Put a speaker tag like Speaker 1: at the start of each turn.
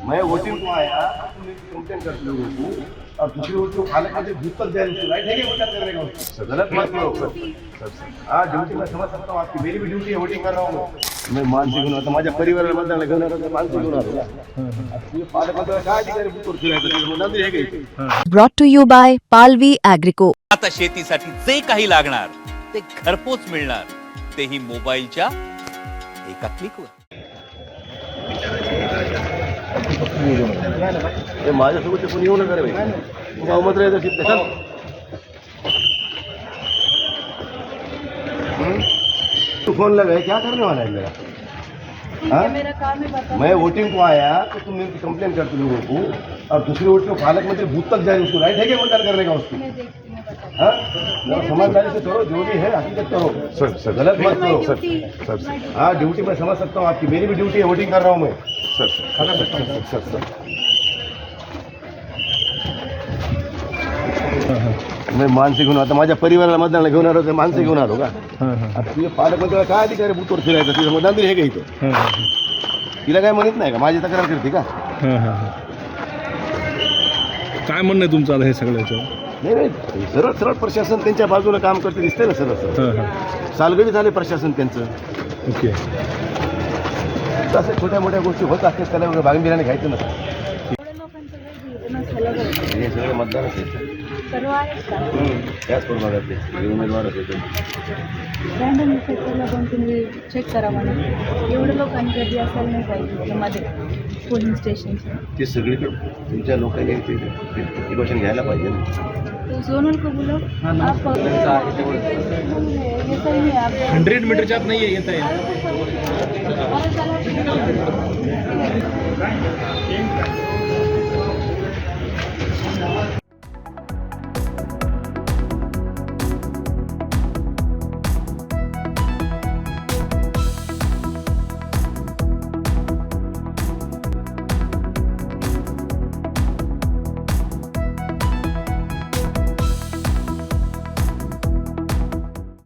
Speaker 1: मैं वोटिंग को आया तो मैं कंप्लेंट करती हूँ उनको, और दूसरी ओर को खाने का जो भूत तक जाए राइट है क्या वोट करने का, गलत मत करो सर। हाँ ड्यूटी मैं समझ सकता हूँ आपकी, मेरी भी ड्यूटी है, वोटिंग कर रहा हूँ मैं मानसिक गुन्हा तर माझ्या परिवाराला मतदान घेणार होतं मानसिक गुन्हा पालकमंत्र्याला काय अधिकारी भूतवर फिरायचं नंदी हे घ्यायचं.
Speaker 2: Brought to you by Palvi Agrico.
Speaker 3: आता शेतीसाठी जे काही लागणार ते घरपोच मिळणार, तेही मोबाईलच्या एका क्लिकवर.
Speaker 1: हे माझ्यासोबत कोणी येऊ नका रे बहुमत राहायचं चित्त चल. तू फोन लगाए क्या करने वाला है मेरा? हाँ?
Speaker 4: मेरा काम है बता।
Speaker 1: मैं वोटिंग को आया तो तुम मेरी कंप्लेंट करते लोगों को, और दूसरी वोट को पालक मंत्री बूथ तक जाए, उसको राइट है क्या मतदान करने का उसको?
Speaker 4: मैं देखती हूँ बता।
Speaker 1: हाँ समझदारी से करो, जो भी है हकीकत करो सर, गलत मत करो सर. हाँ ड्यूटी मैं समझ सकता हूँ आपकी, मेरी भी ड्यूटी है, वोटिंग कर रहा हूँ मैं सर. मैं मानसिक गुन्हा आता माझ्या परिवाराला मतदानाला घेऊन आलो, मानसिक गुन्हा आलो का? आता तुझ्या पालकमंत्र्याला काय अधिकारी बूथवर फिरायचं, तिथं मतदान दिलं हे का इथं? तिला काय म्हणत नाही का, माझी तक्रार करते का?
Speaker 5: काय म्हणणं आहे तुमचं आता हे सगळ्याचं?
Speaker 1: नाही नाही, सरळ सरळ प्रशासन त्यांच्या बाजूला काम करते दिसते ना सरळ सालगडी झाले प्रशासन त्यांचं.
Speaker 5: ओके.
Speaker 1: तसं छोट्या मोठ्या गोष्टी होत असतात, त्याला भागीदाराने घ्यायचं नसतं.
Speaker 4: एवढ्या लोकांचं काही जीवन झालं बरं.
Speaker 1: हे सगळे मतदारच आहेत.
Speaker 4: सर्व आहेत का?
Speaker 1: त्याच प्रभागातले हे उमेदवारच आहेत.
Speaker 4: रँडम इफेक्टला पण तुम्ही चेक करा म्हणा. एवढं लोकांनी गर्दी असायला नाही पाहिजे मध्ये पोलिंग स्टेशनचं.
Speaker 1: ते सगळीकडे तुमच्या लोकांनी ते प्रिकॉशन घ्यायला पाहिजे ना.
Speaker 4: तो सोनल को बोलो आप ये सही है आप
Speaker 5: 100 मीटरच्या आत नाही येत आहे.
Speaker 4: और चला